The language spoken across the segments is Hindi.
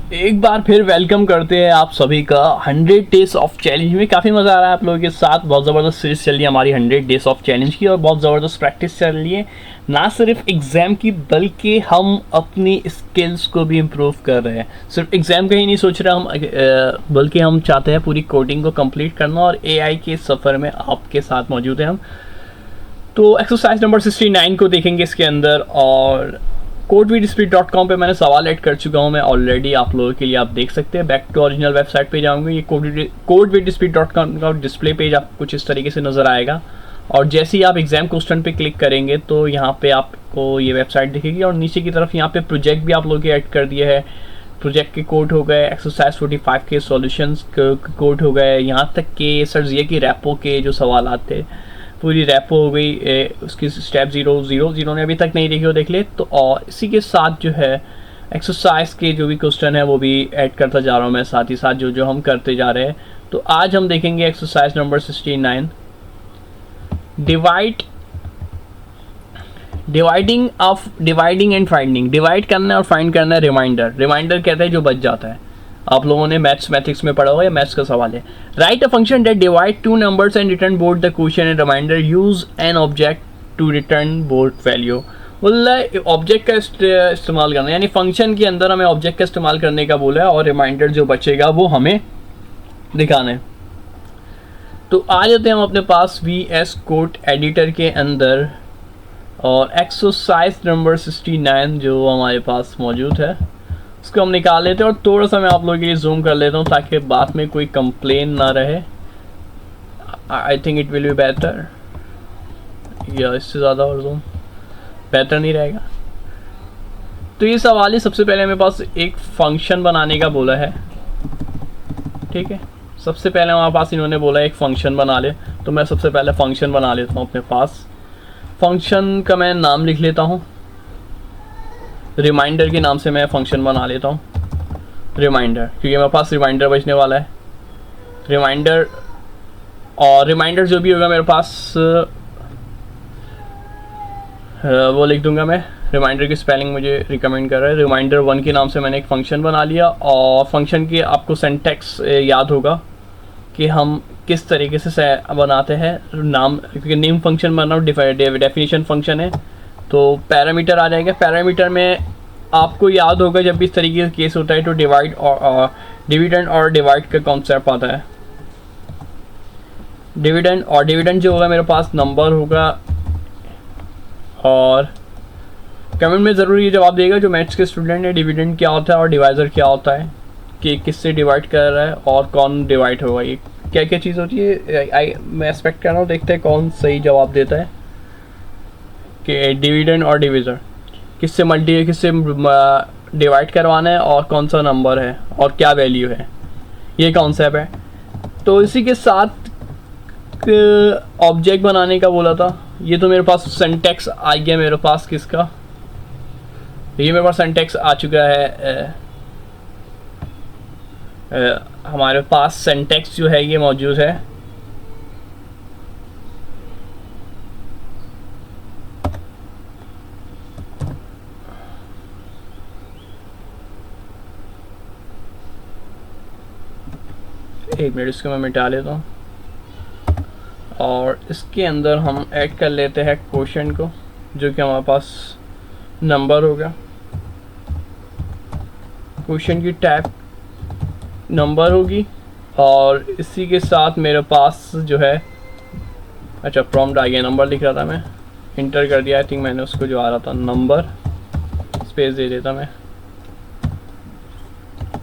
एक बार फिर वेलकम करते हैं आप सभी का 100 डेज ऑफ चैलेंज में। काफ़ी मज़ा आ रहा है आप लोगों के साथ। बहुत ज़बरदस्त सीरीज चल रही है हमारी 100 डेज ऑफ चैलेंज की और बहुत ज़बरदस्त प्रैक्टिस चल रही है, ना सिर्फ एग्ज़ाम की बल्कि हम अपनी स्किल्स को भी इम्प्रूव कर रहे हैं। सिर्फ एग्ज़ाम का ही नहीं सोच रहे हम, बल्कि हम चाहते हैं पूरी कोडिंग को कंप्लीट करना और एआई के सफ़र में आपके साथ मौजूद हैं हम। तो एक्सरसाइज नंबर 69 को देखेंगे इसके अंदर, और codevidspeed.com पे मैंने सवाल ऐड कर चुका हूँ मैं ऑलरेडी आप लोगों के लिए। आप देख सकते हैं, बैक टू ओरिजिनल वेबसाइट पे जाऊँगे। ये codevidspeed.com का डिस्प्ले पेज आपको कुछ इस तरीके से नज़र आएगा, और जैसे ही आप एग्जाम क्वेश्चन पे क्लिक करेंगे तो यहाँ पे आपको ये वेबसाइट दिखेगी, और नीचे की तरफ यहाँ पे प्रोजेक्ट भी आप लोगों के ऐड कर दिए है। प्रोजेक्ट के कोड हो गए, एक्सरसाइज 45 के सॉल्यूशंस कोड हो गए, यहाँ तक कि सर ये कि रैपो के जो सवाल थे पूरी रैपो हो गई, उसकी स्टेप 0 ने अभी तक नहीं देखी हो देख ले तो। और इसी के साथ जो है एक्सरसाइज के जो भी क्वेश्चन है वो भी ऐड करता जा रहा हूँ मैं, साथ ही साथ जो हम करते जा रहे हैं। तो आज हम देखेंगे exercise number 69, dividing and finding. Divide करना है और फाइंड करना है रिमाइंडर कहते हैं जो बच जाता है। आप लोगों ने मैथमेटिक्स में पढ़ा होगा, या मैथ्स का सवाल है। Write a function that divide two numbers and return both the question and reminder, use an object to return both value. बोला ऑब्जेक्ट का इस्तेमाल करना, यानी फंक्शन के अंदर हमें ऑब्जेक्ट का इस्तेमाल करने का बोला है, और रिमाइंडर जो बचेगा वो हमें दिखाना है। तो आ जाते हैं हम अपने पास VS कोड एडिटर के अंदर, और एक्सरसाइज नंबर 69 जो हमारे पास मौजूद है उसको हम निकाल लेते हैं। और थोड़ा सा मैं आप लोगों के लिए जूम कर लेता हूँ ताकि बाद में कोई कंप्लेन ना रहे। I think it will be better, या इससे ज़्यादा और जूम बेटर नहीं रहेगा। तो ये सवाल है, सबसे पहले मेरे पास एक फंक्शन बनाने का बोला है, ठीक है। सबसे पहले हमारे पास इन्होंने बोला एक फंक्शन बना ले, तो मैं सबसे पहले फंक्शन बना लेता हूँ अपने पास। फंक्शन का मैं नाम लिख लेता हूँ, रिमाइंडर के नाम से मैं फंक्शन बना लेता हूँ रिमाइंडर, क्योंकि मेरे पास रिमाइंडर बचने वाला है। रिमाइंडर, और रिमाइंडर जो भी होगा मेरे पास वो लिख दूंगा मैं। रिमाइंडर की स्पेलिंग मुझे रिकमेंड कर रहा है। रिमाइंडर 1 के नाम से मैंने एक फ़ंक्शन बना लिया, और फंक्शन के आपको सिंटैक्स याद होगा कि हम किस तरीके से बनाते हैं नाम, क्योंकि नेम फंक्शन बना डेफिनेशन फंक्शन है। तो पैरामीटर आ जाएगा। पैरामीटर में आपको याद होगा जब भी इस तरीके का केस होता है तो डिविडेंड और डिवाइड का कॉन्सेप्ट आता है। डिविडेंड जो होगा मेरे पास नंबर होगा, और कमेंट में ज़रूर ये जवाब देगा जो मैथ्स के स्टूडेंट है, डिविडेंड क्या होता है और डिवाइज़र क्या होता है, कि किससे डिवाइड कर रहा है और कौन डिवाइड होगा, ये क्या क्या चीज़ होती है। मैं एक्सपेक्ट कर रहा हूँ, देखते हैं कौन सही जवाब देता है कि डिविडेंड और डिविज़र किससे डिवाइड करवाना है और कौन सा नंबर है और क्या वैल्यू है, ये कॉन्सेप्ट है। तो इसी के साथ ऑब्जेक्ट बनाने का बोला था। ये तो मेरे पास सिंटैक्स आ गया मेरे पास किसका, ये मेरे पास सिंटैक्स आ चुका है। हमारे पास सिंटैक्स जो है ये मौजूद है। एक मिनट, इसको मैं मिटा लेता हूँ, और इसके अंदर हम ऐड कर लेते हैं क्वोशंट को, जो कि हमारे पास नंबर होगा। क्वोशंट की टाइप नंबर होगी, और इसी के साथ मेरे पास जो है, अच्छा प्रॉम्प्ट आ गया, नंबर लिख रहा था मैं, इंटर कर दिया। आई थिंक मैंने उसको जो आ रहा था नंबर, स्पेस दे देता मैं।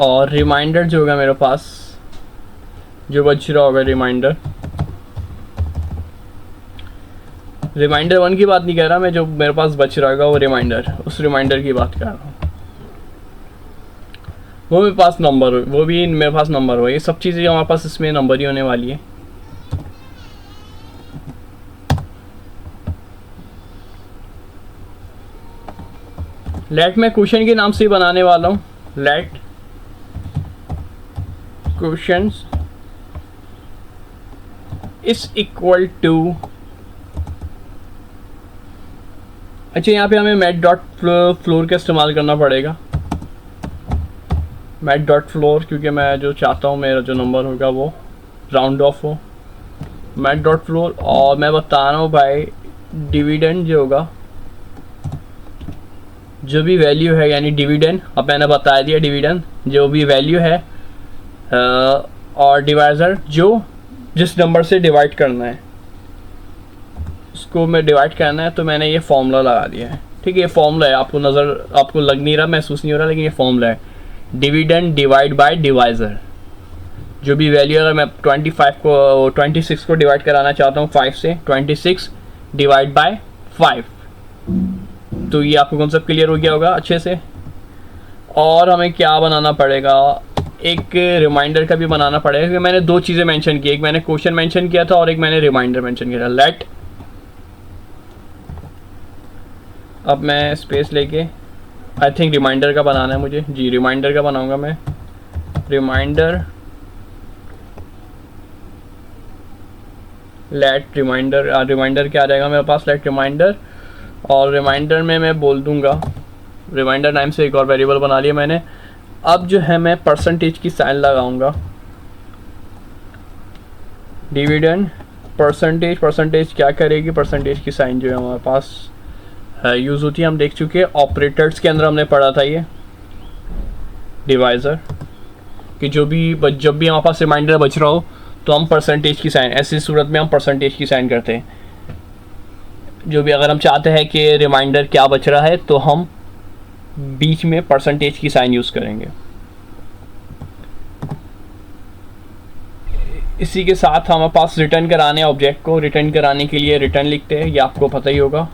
और रिमाइंडर जो होगा मेरे पास, जो बच रहा होगा रिमाइंडर 1 की बात नहीं कर रहा मैं, जो मेरे पास बच रहा होगा वो रिमाइंडर, उस रिमाइंडर की बात कर रहा हूँ। वो मेरे पास नंबर हो, वो भी मेरे पास नंबर हो। ये सब चीज़ें हमारे पास इसमें नंबर ही होने वाली है। लेट मैं क्वेश्चन के नाम से ही बनाने वाला हूँ। Let questions is equal to, अच्छा यहाँ पे हमें मैथ डॉट फ्लोर का इस्तेमाल करना पड़ेगा। मैथ डॉट फ्लोर, क्योंकि मैं जो चाहता हूँ मेरा जो नंबर होगा वो राउंड ऑफ हो, मैथ डॉट फ्लोर। और मैं बता रहा हूँ भाई डिविडेंड जो होगा, जो भी वैल्यू है यानी डिविडेंड, अब मैंने बता दिया डिविडेंड जो भी वैल्यू है, और डिवाइज़र जो जिस नंबर से डिवाइड करना है उसको मैं डिवाइड करना है, तो मैंने ये फॉर्मूला लगा दिया है। ठीक है, ये फॉर्मूला है, आपको लग नहीं रहा, महसूस नहीं हो रहा, लेकिन ये फॉर्मूला है डिविडेंड डिवाइड बाय डिवाइज़र। जो भी वैल्यू, अगर मैं 26 को डिवाइड कराना चाहता हूँ 5 से, 26 डिवाइड बाय 5, तो ये आपको कॉन्सेप्ट क्लियर हो गया होगा अच्छे से। और हमें क्या बनाना पड़ेगा, एक रिमाइंडर का भी बनाना पड़ेगा, क्योंकि मैंने दो चीज़ें मेंशन की, एक मैंने क्वेश्चन मेंशन किया था और एक मैंने रिमाइंडर मेंशन किया था। लेट, अब मैं स्पेस लेके आई थिंक रिमाइंडर का बनाना है मुझे, जी रिमाइंडर का बनाऊंगा मैं। रिमाइंडर, लेट रिमाइंडर, रिमाइंडर क्या आ जाएगा मेरे पास, लेट रिमाइंडर। और रिमाइंडर में मैं बोल दूंगा, रिमाइंडर नाम से एक और वेरिएबल बना लिया मैंने। अब जो है मैं परसेंटेज की साइन लगाऊंगा, डिविडेंड परसेंटेज। परसेंटेज क्या करेगी, परसेंटेज की साइन जो है हमारे पास यूज़ होती है, हम देख चुके हैं ऑपरेटर्स के अंदर, हमने पढ़ा था ये डिवाइज़र कि जब भी हमारे पास रिमाइंडर बच रहा हो तो हम परसेंटेज की साइन, ऐसी सूरत में हम परसेंटेज की साइन करते हैं। जो भी अगर हम चाहते हैं कि रिमाइंडर क्या बच रहा है तो हम बीच में परसेंटेज की साइन यूज़ करेंगे। इसी के साथ हमारे पास रिटर्न कराने ऑब्जेक्ट को, रिटर्न कराने के लिए रिटर्न लिखते हैं, ये आपको पता ही होगा।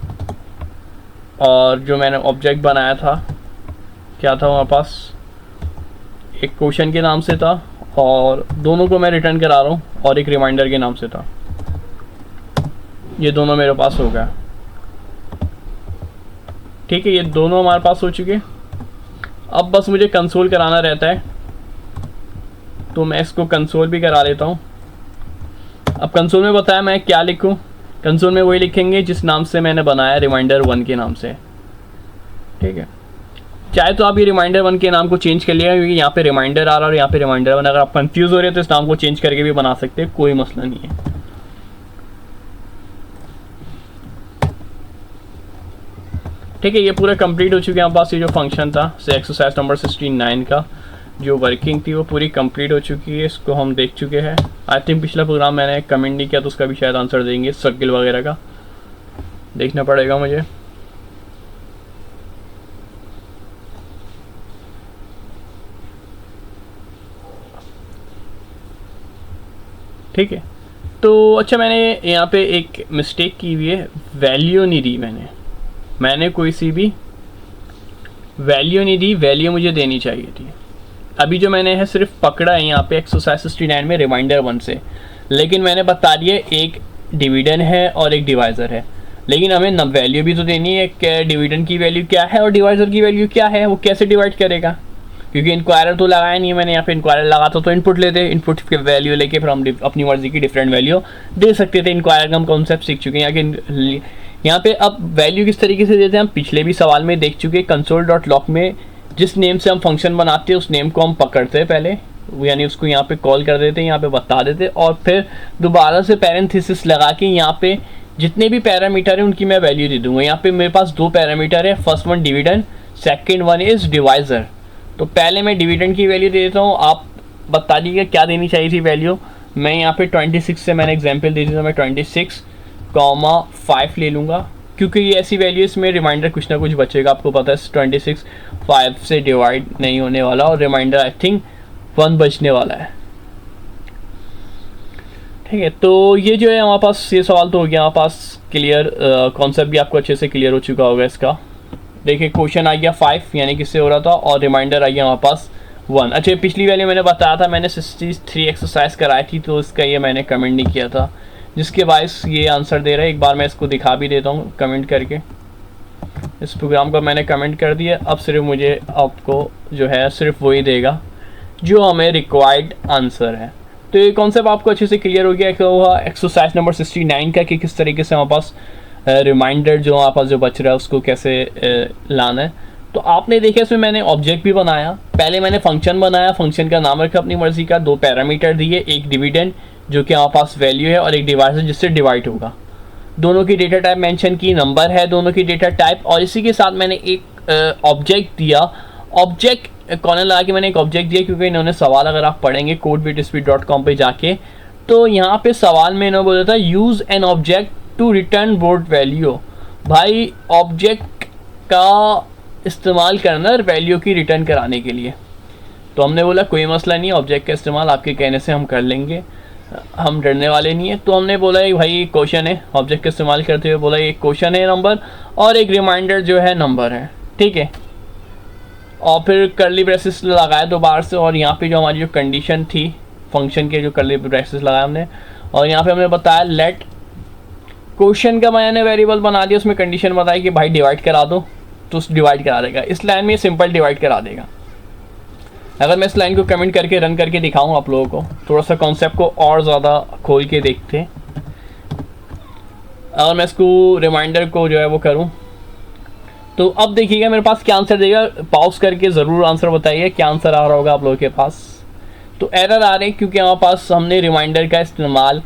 और जो मैंने ऑब्जेक्ट बनाया था क्या था हमारे पास, एक क्वेश्चन के नाम से था और दोनों को मैं रिटर्न करा रहा हूँ, और एक रिमाइंडर के नाम से था। ये दोनों मेरे पास हो गया। ठीक है, ये दोनों हमारे पास हो चुके। अब बस मुझे कंसोल कराना रहता है, तो मैं इसको कंसोल भी करा लेता हूँ। अब कंसोल में बताया मैं क्या लिखूँ, कंसोल में वही लिखेंगे जिस नाम से मैंने बनाया, रिमाइंडर 1 के नाम से। ठीक है, चाहे तो आप ये रिमाइंडर 1 के नाम को चेंज कर लिया, क्योंकि यहाँ पे रिमाइंडर आ रहा है और यहाँ पे रिमाइंडर 1, अगर आप कंफ्यूज हो रहे हैं तो इस नाम को चेंज करके भी बना सकते हैं, कोई मसला नहीं है। ठीक है, ये पूरा कंप्लीट हो चुका है हमारे पास। ये जो फंक्शन था से एक्सरसाइज नंबर 69 का जो वर्किंग थी वो पूरी कंप्लीट हो चुकी है, इसको हम देख चुके हैं। आई थिंक पिछला प्रोग्राम मैंने कमेंट नहीं किया तो उसका भी शायद आंसर देंगे, सर्किल वगैरह का देखना पड़ेगा मुझे। ठीक है, तो अच्छा मैंने यहाँ पे एक मिस्टेक की हुई है, वैल्यू नहीं दी मैंने कोई सी भी वैल्यू नहीं दी, वैल्यू मुझे देनी चाहिए थी। अभी जो मैंने है सिर्फ पकड़ा है यहाँ पे एक्सरसाइज 69 में रिमाइंडर 1 से, लेकिन मैंने बता दिया एक डिविडेंड है और एक डिवाइज़र है, लेकिन हमें न वैल्यू भी तो देनी है कि डिविडेंड की वैल्यू क्या है और डिवाइज़र की वैल्यू क्या है, वो कैसे डिवाइड करेगा, क्योंकि इंक्वायरर तो लगाया नहीं है मैंने। यहाँ पे इंक्वायरर लगाता तो इनपुट लेते, इनपुट के वैल्यू लेके फिर हम अपनी मर्जी की डिफरेंट वैल्यू दे सकते थे। इंक्वायरर का हम कॉन्सेप्ट सीख चुके हैं। यहाँ पे अब वैल्यू किस तरीके से देते हैं हम पिछले भी सवाल में देख चुके हैं। कंसोल डॉट लॉग में जिस नेम से हम फंक्शन बनाते हैं उस नेम को हम पकड़ते हैं पहले, यानी उसको यहाँ पे कॉल कर देते हैं, यहाँ पे बता देते, और फिर दोबारा से पैरेंथेसिस लगा के यहाँ पे जितने भी पैरामीटर है उनकी मैं वैल्यू दे दूंगा। यहाँ पे मेरे पास दो पैरामीटर है, first one dividend, second one is divisor. तो पहले मैं डिविडेंड की वैल्यू दे देता हूँ, आप बता दीजिएगा क्या देनी चाहिए थी वैल्यू। मैं यहाँ पे 26 से मैंने एग्जाम्पल दी थी, तो मैं 26,5 ले लूँगा, क्योंकि ये ऐसी वैल्यू इसमें रिमाइंडर कुछ ना कुछ बचेगा। आपको पता है 26 5 से डिवाइड नहीं होने वाला और रिमाइंडर आई थिंक 1 बचने वाला है। ठीक है, तो ये जो है हमारे पास ये सवाल तो हो गया हमारे पास क्लियर, कॉन्सेप्ट भी आपको अच्छे से क्लियर हो चुका होगा इसका। देखिए क्वेश्चन आ गया 5 यानी किससे हो रहा था, और रिमाइंडर आ गया हमारे पास 1। अच्छा, पिछली वैल्यू मैंने बताया था, मैंने 63 एक्सरसाइज कराई थी, तो इसका ये मैंने कमेंट नहीं किया था, जिसके बायस ये आंसर दे रहा है। एक बार मैं इसको दिखा भी देता हूँ कमेंट करके। इस प्रोग्राम को मैंने कमेंट कर दिया, अब सिर्फ मुझे आपको जो है सिर्फ वही देगा जो हमें रिक्वायर्ड आंसर है। तो ये कॉन्सेप्ट आपको अच्छे से क्लियर हो गया हुआ एक्सरसाइज नंबर 69 का, कि किस तरीके से हमारे पास रिमाइंडर जो हमारे पास जो बच रहा है उसको कैसे लाना है। तो आपने देखा इसमें मैंने ऑब्जेक्ट भी बनाया, पहले मैंने फंक्शन बनाया, फंक्शन का नाम रखा अपनी मर्जी का, 2 पैरामीटर दिए, एक डिविडेंड जो कि हमारे पास वैल्यू है और एक डिवाइडर जिससे डिवाइड होगा, दोनों की डेटा टाइप मेंशन की, नंबर है दोनों की डेटा टाइप, और इसी के साथ मैंने एक ऑब्जेक्ट दिया। ऑब्जेक्ट कॉर्नर लगा के मैंने एक ऑब्जेक्ट दिया क्योंकि इन्होंने सवाल अगर आप पढ़ेंगे codebitspeed.com पे जाके तो यहाँ पे सवाल में इन्होंने बोला था use an object to return board value. भाई ऑब्जेक्ट का इस्तेमाल करना वैल्यू की रिटर्न कराने के लिए, तो हमने बोला कोई मसला नहीं, ऑब्जेक्ट का इस्तेमाल आपके कहने से हम कर लेंगे, हम डरने वाले नहीं है। तो हमने बोला भाई क्वेश्चन है, ऑब्जेक्ट का इस्तेमाल करते हुए बोला एक क्वेश्चन है नंबर और एक रिमाइंडर जो है नंबर है, ठीक है। और फिर कर्ली ब्रेसेस लगाया दोबारा से, और यहाँ पे जो हमारी जो कंडीशन थी फंक्शन के जो कर्ली ब्रेसेस लगाया हमने, और यहाँ पे हमने बताया लेट क्वेश्चन का मैंने वेरिएबल बना दिया, उसमें कंडीशन बताई कि भाई डिवाइड करा दो, तो डिवाइड करा देगा। इस लाइन में सिंपल डिवाइड करा देगा। अगर मैं इस लाइन को कमेंट करके रन करके दिखाऊं आप लोगों को, थोड़ा सा कॉन्सेप्ट को और ज़्यादा खोल के देखते हैं। अगर मैं इसको रिमाइंडर को जो है वो करूं, तो अब देखिएगा मेरे पास क्या आंसर देगा। पॉज करके ज़रूर आंसर बताइए क्या आंसर आ रहा होगा आप लोगों के पास। तो एरर आ रहे हैं क्योंकि हमारे पास हमने रिमाइंडर का इस्तेमाल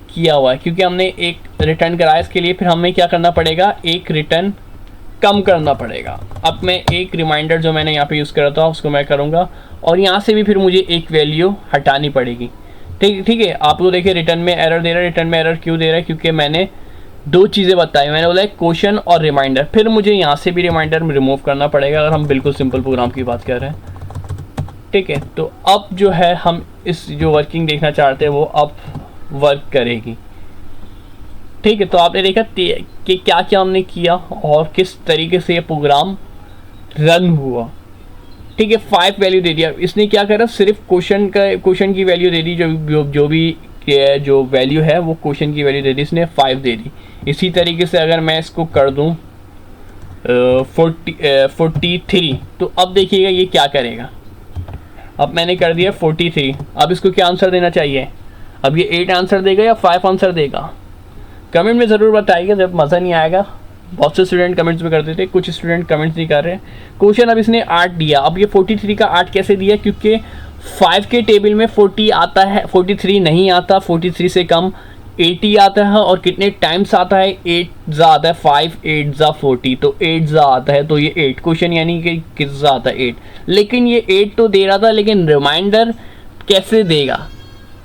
किया हुआ है, क्योंकि हमने एक रिटर्न कराया इसके लिए, फिर हमें क्या करना पड़ेगा, एक रिटर्न कम करना पड़ेगा। अब मैं एक रिमाइंडर जो मैंने यहाँ पे यूज़ करा था उसको मैं करूँगा, और यहाँ से भी फिर मुझे एक वैल्यू हटानी पड़ेगी। ठीक है। आप लोग देखिए रिटर्न में एरर दे रहा है। रिटर्न में एरर क्यों दे रहा है, क्योंकि मैंने 2 चीज़ें बताई, मैंने बोला क्वेश्चन और रिमाइंडर, फिर मुझे यहाँ से भी रिमाइंडर रिमूव करना पड़ेगा अगर हम बिल्कुल सिंपल प्रोग्राम की बात कर रहे हैं, ठीक है। तो अब जो है हम इस जो वर्किंग देखना चाहते हैं वो अब वर्क करेगी, ठीक है। तो आपने देखा कि क्या क्या हमने किया और किस तरीके से ये प्रोग्राम रन हुआ, ठीक है। 5 वैल्यू दे दिया इसने, क्या करा सिर्फ क्वेश्चन की वैल्यू दे दी, जो भी जो वैल्यू है वो क्वेश्चन की वैल्यू दे दी इसने, 5 दे दी। इसी तरीके से अगर मैं इसको कर दूं 43, तो अब देखिएगा ये क्या करेगा। अब मैंने कर दिया 43, अब इसको क्या आंसर देना चाहिए, अब ये 8 आंसर देगा या 5 आंसर देगा, कमेंट में ज़रूर बताइएगा, जब मज़ा नहीं आएगा। बहुत से स्टूडेंट कमेंट्स में करते थे, कुछ स्टूडेंट कमेंट्स नहीं कर रहे। क्वेश्चन अब इसने 8 दिया, अब ये 43 का 8 कैसे दिया, क्योंकि 5 के टेबल में 40 आता है, 43 नहीं आता, 43 से कम 80 आता है, और कितने टाइम्स आता है, 8 ज़ा आता है, 5 8 ज़ा 40, तो 8 ज़ा आता है, तो ये 8 क्वेश्चन यानी कि किस ज़ा आता है 8। लेकिन ये 8 तो दे रहा था, लेकिन रिमाइंडर कैसे देगा,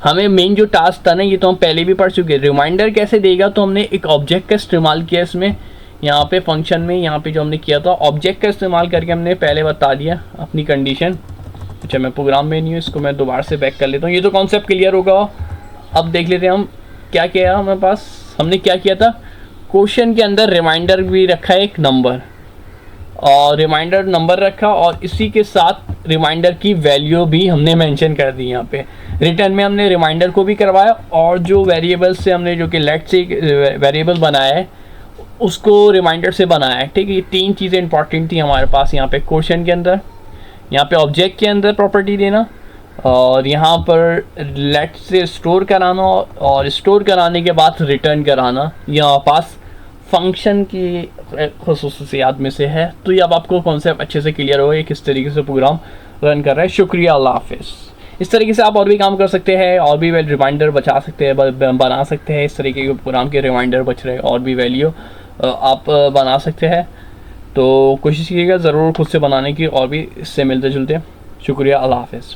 हमें मेन जो टास्क था ना, ये तो हम पहले भी पढ़ चुके हैं, रिमाइंडर कैसे देगा। तो हमने एक ऑब्जेक्ट का इस्तेमाल किया इसमें, यहाँ पे फंक्शन में, यहाँ पे जो हमने किया था ऑब्जेक्ट का इस्तेमाल करके हमने पहले बता दिया अपनी कंडीशन। अच्छा मैं प्रोग्राम में नहीं हूँ, इसको मैं दोबारा से बैक कर लेता हूँ, ये तो कॉन्सेप्ट क्लियर होगा। अब देख लेते हैं हम क्या किया हमारे पास, हमने क्या किया था, क्वेश्चन के अंदर रिमाइंडर भी रखा है एक नंबर, और रिमाइंडर नंबर रखा, और इसी के साथ रिमाइंडर की वैल्यू भी हमने मेंशन कर दी। यहाँ पे रिटर्न में हमने रिमाइंडर को भी करवाया, और जो वेरिएबल से हमने जो कि लेट से वेरिएबल बनाया है उसको रिमाइंडर से बनाया है, ठीक है। ये 3 चीज़ें इंपॉर्टेंट थी हमारे पास यहाँ पे क्वेश्चन के अंदर, यहाँ पे ऑब्जेक्ट के अंदर प्रॉपर्टी देना, और यहाँ पर लेट से स्टोर कराना, और स्टोर कराने के बाद रिटर्न कराना, यहाँ पास फंक्शन की खसूसियात में से है। तो ये अब आपको कॉन्सेप्ट अच्छे से क्लियर होगा किस तरीके से प्रोग्राम रन कर रहा है। शुक्रिया, अल्लाह हाफिज़। इस तरीके से आप और भी काम कर सकते हैं, और भी रिमाइंडर बचा सकते हैं, बना सकते हैं। इस तरीके के प्रोग्राम के रिमाइंडर बच रहे, और भी वैल्यू आप बना सकते हैं। तो कोशिश कीजिएगा ज़रूर खुद से बनाने की, और भी इससे मिलते जुलते। शुक्रिया, अल्लाह हाफिज़।